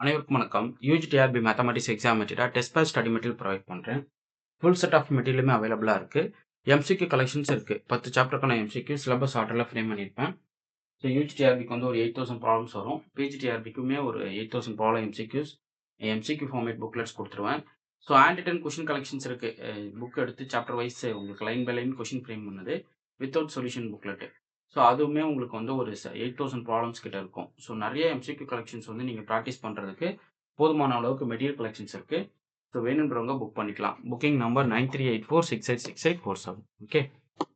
அனைவருக்கும் வணக்கம். UG TRB mathematics exam material test batch study material provide பண்ணுறேன். ஃபுல் செட் ஆஃப் மெட்டீரியலுமே அவைலபிளாக இருக்குது. எம்சிக்யூ கலெக்ஷன்ஸ் இருக்குது. 10 சாப்டருக்கான எம்சிக்யூ சிலபஸ் ஆர்டரில் ஃப்ரேம் பண்ணியிருப்பேன். ஸோ யூஜிடிஆர்பிக்கு வந்து ஒரு 8000 ப்ராப்ளம்ஸ் வரும். பிஜிடிஆர்பிக்குமே ஒரு 8000 problem MCQs MCQ format booklets கொடுத்துருவேன். So hand written question collections இருக்குது. புக் எடுத்து சாப்டர் வைஸ் உங்களுக்கு line by line question frame பண்ணது வித்தவுட் சொல்யூஷன் புக்லெட்டு. ஸோ அதுவுமே உங்களுக்கு வந்து ஒரு 8000 ப்ராப்ளம்ஸ் கிட்ட இருக்கும். ஸோ நிறைய எம்சிக்யூ கலெக்ஷன்ஸ் வந்து நீங்கள் ப்ராக்டிஸ் பண்ணுறதுக்கு போதுமான அளவுக்கு மெட்டீரியல் கலெக்ஷன்ஸ் இருக்குது. ஸோ வேணுன்றவங்க புக் பண்ணிக்கலாம். Booking number 9384686847. Okay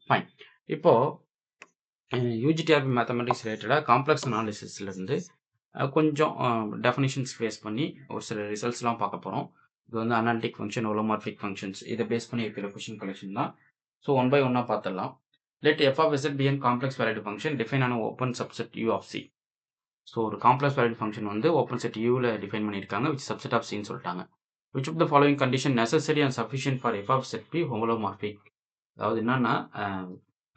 fine. இப்போது யூஜிடிஆர்பி மேத்தமெட்டிக்ஸ் ரிலேட்டடாக காம்ப்ளெக்ஸ் அனாலிசிஸ்லேருந்து கொஞ்சம் டெஃபினிஷன்ஸ் பேஸ் பண்ணி ஒரு சில ரிசல்ட்ஸ்லாம் பார்க்க போகிறோம். இது வந்து அனாலிட்டிக் ஃபங்க்ஷன், ஹோலோமார்பிக் ஃபங்க்ஷன்ஸ் இதை பேஸ் பண்ணி இருக்கிற கொஷின் கலெக்ஷன் தான். ஸோ ஒன் பை ஒன்னாக பார்த்துடலாம். Let f of z be a complex valued function define on an open subset u of c. So ஒரு காம்ப்ளெக்ஸ் வேல்யூட் ஃபங்க்ஷன் வந்து ஓப்பன் செட் யூவில் define பண்ணியிருக்காங்க, விச் சப்செட் ஆஃப் சின்னு சொல்லிட்டாங்க. Which of the following condition necessary and sufficient for F of z be holomorphic. அதாவது என்னன்னா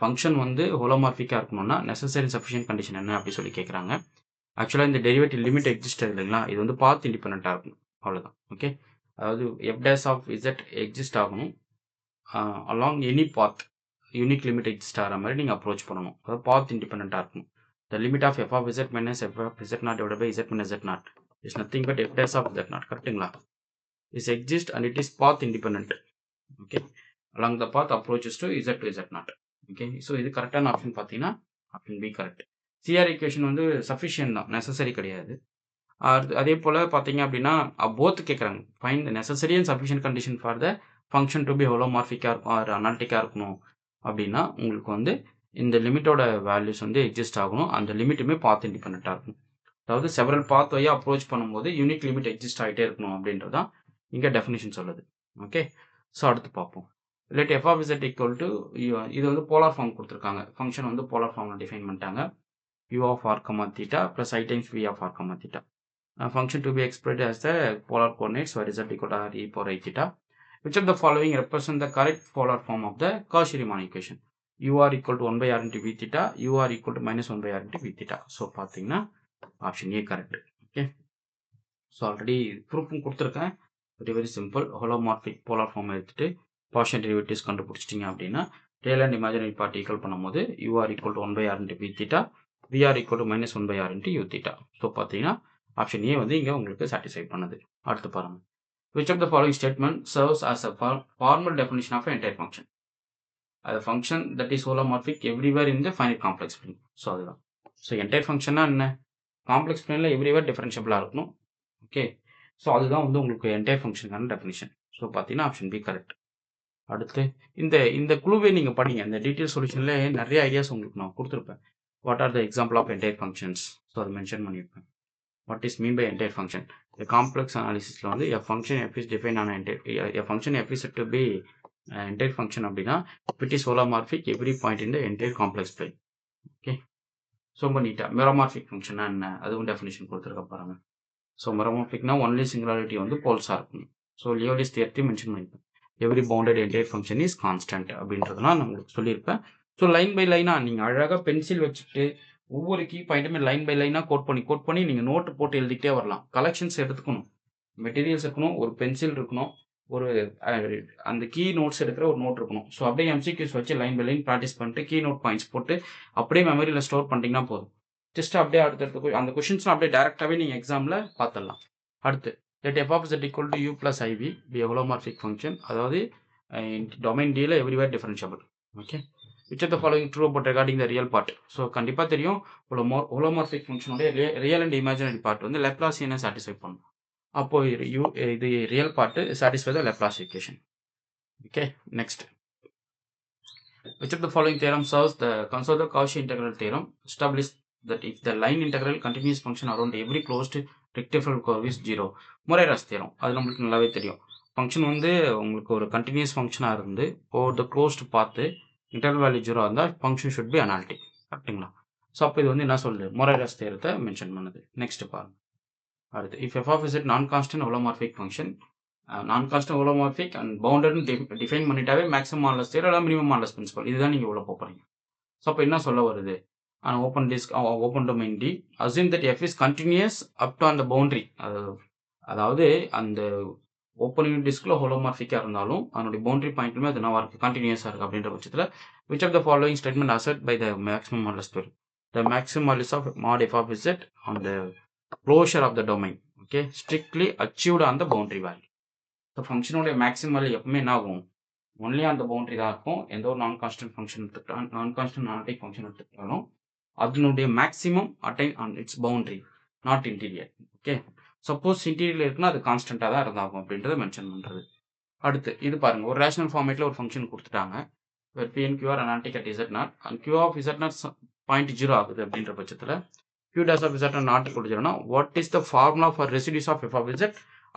function வந்து ஹோலோமார்பிக்காக இருக்கணும்னா நெசசரி சஃபிஷியன்ட் கண்டிஷன் என்ன அப்படி சொல்லி கேட்குறாங்க. ஆக்சுவலாக இந்த டெரிவேட்டிவ் லிமிட் எக்ஸிஸ்ட் இல்லைங்களா, இது வந்து பாத் இண்டிபெண்ட்டாக இருக்கணும், அவ்வளோதான். ஓகே, அதாவது F dash of Z exist ஆகணும் along any path, unique limit exist ஆகிற மாதிரி நீங்கள் அப்ரோச் பண்ணணும். அதாவது பாத் இண்டிபெண்ட்டாக இருக்கணும். The limit of f of z minus f of z naught divided by z minus z naught is nothing but f dash of z naught. கரெக்ட்டுங்களா? Is exist and it is path independent. Okay. Along the path approaches to z to z naught. Okay. So இது கரெக்டான option பார்த்தீங்கன்னா option B correct. CR equation வந்து sufficient தான், necessary கிடையாது. அதே போல் பார்த்தீங்க அப்படின்னா போத் கேட்குறாங்க. Find the necessary and sufficient condition for the function to be ஹோலோமார்பிக்காக இருக்கும் ஆர் அனாலிட்டிக்காக இருக்கணும் அப்படின்னா உங்களுக்கு வந்து இந்த லிமிட்டோட வேல்யூஸ் வந்து எக்ஸிஸ்ட் ஆகணும். அந்த லிமிட்டுமே பாத் இண்டிபெண்ட்டாக இருக்கும். அதாவது செவரல் பாத் வழியாக அப்ரோச் பண்ணும்போது யூனிக் லிமிட் எக்ஸிஸ்ட் ஆகிட்டே இருக்கணும் அப்படின்றதான் இங்கே டெஃபினிஷன் சொல்லுது. ஓகே, ஸோ அடுத்து பார்ப்போம். Let F of Z equal to இது வந்து போலார் ஃபார்ம் கொடுத்துருக்காங்க. ஃபங்க்ஷன் வந்து போலார் ஃபார்மில் டிஃபைன் பண்ணிட்டாங்க. U of R comma theta plus I times V of R comma theta. Function to be expressed as the polar coordinates where z equal to r e power i theta. Which of the following represent the correct polar form of the Cauchy-Riemann equation? u r equal to 1 by r into v theta, u r equal to minus 1 by r into v theta. So பார்த்தீங்கன்னா option A correct. Okay, so already ப்ரூஃபும் கொடுத்துருக்கேன். Very simple. Holomorphic polar form எடுத்துட்டு partial derivatives கண்டுபிடிச்சிட்டிங்க அப்படின்னா real and imaginary part equal பண்ணும்போது u r equal to 1 by r into v theta, v r equal to minus 1 by r into u theta. So பார்த்தீங்கன்னா option ஏ வந்து இங்கே உங்களுக்கு satisfy பண்ணுது. அடுத்து பாருங்க. Which of the following statement serves as a formal definition of an entire function? A function that is holomorphic everywhere in the finite complex plane. So அதுதான். So entire ஃபங்க்ஷன்னா என்ன? காம்ப்ளெக்ஸ் பிளேனில் எவ்ரிவேர் டிஃபரன்ஷியபிளாக இருக்கணும். Okay, so அதுதான் வந்து உங்களுக்கு entire ஃபங்க்ஷனுக்கான definition. So பார்த்தீங்கன்னா option B correct. அடுத்து இந்த குழுவை நீங்கள் படிங்க. இந்த டீட்டெயில் சொல்யூஷனில் நிறைய ஐடியாஸ் உங்களுக்கு நான் கொடுத்துருப்பேன். What are the example of entire functions? So அதை மென்ஷன் பண்ணியிருப்பேன். What is mean by entire function? The complex analysis la vandu a function f is defined on a function f is said to be entire function அப்படினா it is holomorphic every point in the entire complex plane. Okay, so bonita meromorphic function என்ன அதுவும் definition கொடுத்திருக்க பாருங்க. so meromorphic na only singularity வந்து poles ஆ இருக்கும். so Liouville's theorem mention பண்ணிருப்பேன். every bounded entire function is constant அப்படின்றதெல்லாம் நான் உங்களுக்கு சொல்லியிருப்பேன். ஸோ லைன் பை லைனாக நீங்கள் அழகாக பென்சில் வச்சுட்டு ஒவ்வொரு கீ பாயிண்ட்டுமே லைன் பை லைனாக கோட் பண்ணி நீங்கள் நோட்டு போட்டு எழுதிக்கிட்டே வரலாம். கலெக்ஷன்ஸ் எடுத்துக்கணும், மெட்டீரியல்ஸ் இருக்கணும், ஒரு பென்சில் இருக்கணும், ஒரு அந்த கீ நோட்ஸ் எடுக்கிற ஒரு நோட் இருக்கணும். ஸோ அப்படியே எம்சிக்யூஸ் வச்சு லைன் பை லைன் ப்ராக்டிஸ் பண்ணிட்டு கீ நோட் பாயிண்ட்ஸ் போட்டு அப்படியே மெமரியில் ஸ்டோர் பண்ணிட்டீங்கன்னா போதும். ஜஸ்ட் அப்படியே அடுத்தடுத்து அந்த கொஷின்ஸ்லாம் அப்படியே டேரெக்டாகவே நீங்கள் எக்ஸாமில் பார்த்துடலாம். அடுத்து let f of z equal to u plus iv be a holomorphic function. அதாவது டொமைன் டியில் everywhere differentiable. Okay, which of the following true about regarding the real part? So கண்டிப்பாக தெரியும் ஹோலோமார்பிக் ஃபங்க்ஷனுடைய ரியல் அண்ட் இமேஜினரி பார்ட் வந்து லெப்லாசியனை satisfy பண்ணும். அப்போ இது real part satisfy the Laplace equation. Okay, next. which of the following theorem serves the Cauchy integral theorem? Establish that if the line integral continuous function around every closed rectifiable curve is 0. மொரேராஸ் theorem அது நம்மளுக்கு நல்லாவே தெரியும். Function வந்து உங்களுக்கு ஒரு continuous ஃபங்க்ஷனாக இருந்து over the closed பார்த்து இன்டர்வல் வேல்யூ 0 இருந்தால் ஃபங்க்ஷன் ஷுட் பி அனாலிட்டிக். கரெக்டுங்களா? ஸோ அப்போ இது வந்து என்ன சொல்லுது? மொரேராஸ் தியரத்தை மென்ஷன் பண்ணுது. நெக்ஸ்ட் பாருங்க. அடுத்து if F of is non constant holomorphic function, non constant holomorphic and பவுண்டட்னு டிஃபைன் பண்ணிட்டாவே மேக்ஸிமம் மாடலஸ் தியரம் இல்லை மினிமம் மாடலஸ் பிரின்சிபல் இதுதான் நீங்கள் உள்ள போகிறீங்க. ஸோ அப்போ என்ன சொல்ல வருது? an open disk or open domain D. Assume that F is continuous up to on the boundary. அதாவது அந்த ஓப்பனிங் டிஸ்கில் ஹோலோமார்ஃபிக்காக இருந்தாலும் அதனுடைய பவுண்டரி பாயிண்ட்லுமே அது நான் இருக்குது கண்டினியூஸாக இருக்குது அப்படின்ற பட்சத்தில் which of the following statement assert by the maximum modulus theorem. The maximum values of mod f of z on the closure of the domain, okay, strictly achieved on the boundary value. So ஃபங்க்ஷனுடைய maximum value எப்பவுமே என்ன ஆகும், only அந்த boundary தான் இருக்கும். எந்த ஒரு நான் கான்ஸ்டன்ட் ஃபங்க்ஷன் எடுத்துக்கிட்டாலும் நான் கான்ஸ்டன்ட் நான் அட்டைக் ஃபங்க்ஷன் எடுத்துக்கிட்டாலும் அதனுடைய maximum attain on it's boundary, not interior. Okay, suppose interior இருக்குன்னா அது கான்ஸ்டன்ட்டாக தான் இருந்தாகும் அப்படின்றத மென்ஷன் பண்ணுறது. அடுத்து இது பாருங்கள், ஒரு ரேஷனல் ஃபார்மேட்டில் ஒரு ஃபங்க்ஷன் கொடுத்துட்டாங்க. P and Q are analytic at Z0 and Q of Z0 0.0 ஆகுது அப்படின்ற பட்சத்தில் Q dash of Z0 not equal to 0 னா what is the formula for residues of f of Z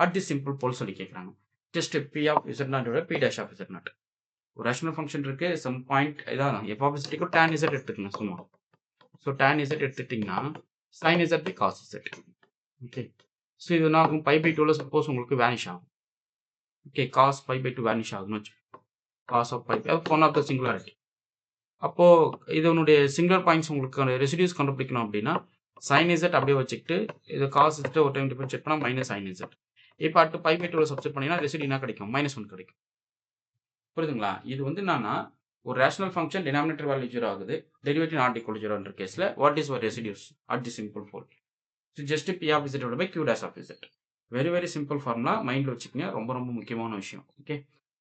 at this simple pole சொல்லி கேட்குறாங்க. just P of Z0 ஓட P dash of Z0. ஒரு rational function இருக்கு, some point இதான் f of Z க்கு tan Z எடுத்துக்கணும் சும்மா. So tan Z எடுத்துட்டிங்கன்னா sin Z by cos Z. Okay, so இது நான் பை பை 2ல சப்போஸ் உங்களுக்கு வேனிஷ் ஆகும். ஓகே, cos பை பை 2 வேனிஷ் ஆகும்னு வச்சு cos of pi one of the singularity. அப்போது இதனுடைய சிங்குலர் பாயிண்ட்ஸ் உங்களுக்கு ரெசிடியூஸ் கண்டுபிடிக்கணும் அப்படின்னா sin z அப்படியே வச்சுக்கிட்டு இது cos z ஒரு டைம் டிஃபரன்ஷியேட் பண்ணால் மைனஸ் sin z. இப்போ அடுத்து பை பை 2ல சப்ஸ்டிட் பண்ணிங்கன்னா ரெசிடியூ என்ன கிடைக்கும், -1 கிடைக்கும். புரியுதுங்களா? இது வந்து என்னன்னா ஒரு ரேஷனல் ஃபங்க்ஷன் டினாமினேட்டர் வேல்யூ 0 ஆகுது, டெரிவேட்டிவ் நாட் ஈக்குவல் 0ன்ற கேஸில் what is our residue at the simple pole. So just P of z by Q dash of z. Very very simple formula, மைண்டில் வச்சுக்கோங்க, ரொம்ப ரொம்ப முக்கியமான விஷயம். ஓகே,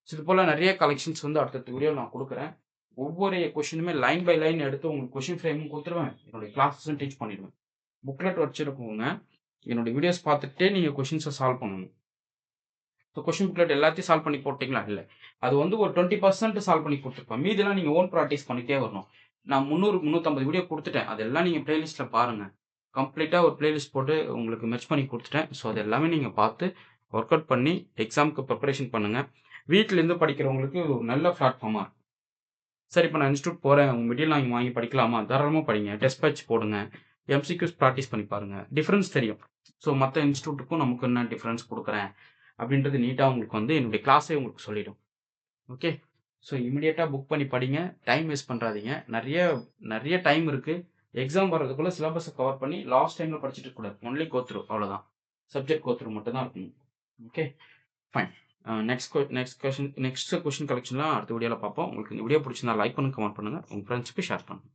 ஸோ இது போல் நிறைய கலெக்ஷன்ஸ் வந்து அடுத்த வீடியோவில் நான் கொடுக்குறேன். ஒவ்வொரு கொஷினுமே லைன் பை லைன் எடுத்து உங்களுக்கு கொஷின் ஃப்ரேமும் கொடுத்துருவேன், என்னுடைய கிளாஸஸும் டீச் பண்ணிடுவேன். புக்லெட் வச்சுருக்கோங்க, என்னுடைய வீடியோஸ் பார்த்துட்டே நீங்கள் கொஷின்ஸை சால்வ் பண்ணணும். ஸோ கொஷின் புக்லெட் எல்லாத்தையும் சால்வ் பண்ணி போட்டிங்களா, இல்லை, அது வந்து ஒரு 20% சால்வ் பண்ணி கொடுத்துருப்பேன், மீதெல்லாம் நீங்கள் ஓன் ப்ராக்டிஸ் பண்ணிகிட்டே வரணும். நான் 300-350 வீடியோ கொடுத்துட்டேன், அதெல்லாம் நீங்கள் ப்ளேலிஸ்ட்டில் பாருங்கள். கம்ப்ளீட்டாக ஒரு ப்ளேலிஸ்ட் போட்டு உங்களுக்கு மெர்ஜ் பண்ணி கொடுத்துட்டேன். ஸோ அது எல்லாமே நீங்கள் பார்த்து ஒர்க் அவுட் பண்ணி எக்ஸாமுக்கு ப்ரிப்பரேஷன் பண்ணுங்கள். வீட்டிலேருந்து படிக்கிறவங்களுக்கு ஒரு நல்ல பிளாட்ஃபார்மாக இருக்கும். சரி, இப்போ நான் இன்ஸ்டியூட் போகிறேன், உங்கள் மெட்டீரியல் நீங்கள் வாங்கி படிக்கலாமா, தாராளமாக படிங்க, டெஸ்ட் பேட்ச் போடுங்க, MCQs ப்ராக்டிஸ் பண்ணி பாருங்கள், டிஃப்ரென்ஸ் தெரியும். ஸோ மற்ற இன்ஸ்டியூட்டுக்கும் நமக்கு என்ன டிஃப்ரென்ஸ் கொடுக்குறேன் அப்படின்றது நீட்டாக உங்களுக்கு வந்து என்னுடைய கிளாஸே உங்களுக்கு சொல்லிடும். ஓகே, ஸோ இமிடியேட்டாக புக் பண்ணி படிங்க, டைம் வேஸ்ட் பண்ணுறாதீங்க. நிறைய டைம் இருக்குது. எக்ஸாம் வர்றதுக்குள்ளே சிலபஸை கவர் பண்ணி லாஸ்ட் டைமில் படிச்சுட்டு கூடாது, ஒன்லி கோத்ரூ, அவ்வளோதான், சப்ஜெக்ட் கோத்ரூ மட்டும் தான் இருக்கணும். Okay, fine. நெக்ஸ்ட் கொஷின் கலெக்ஷன்லாம் அடுத்த வீடியோவில் பார்ப்போம். உங்களுக்கு இந்த வீடியோ பிடிச்சிருந்தா லைக் பண்ணுங்கள், கமெண்ட் பண்ணுங்கள், உங்கள் ஃப்ரெண்ட்ஸுக்கு ஷேர் பண்ணுங்கள்.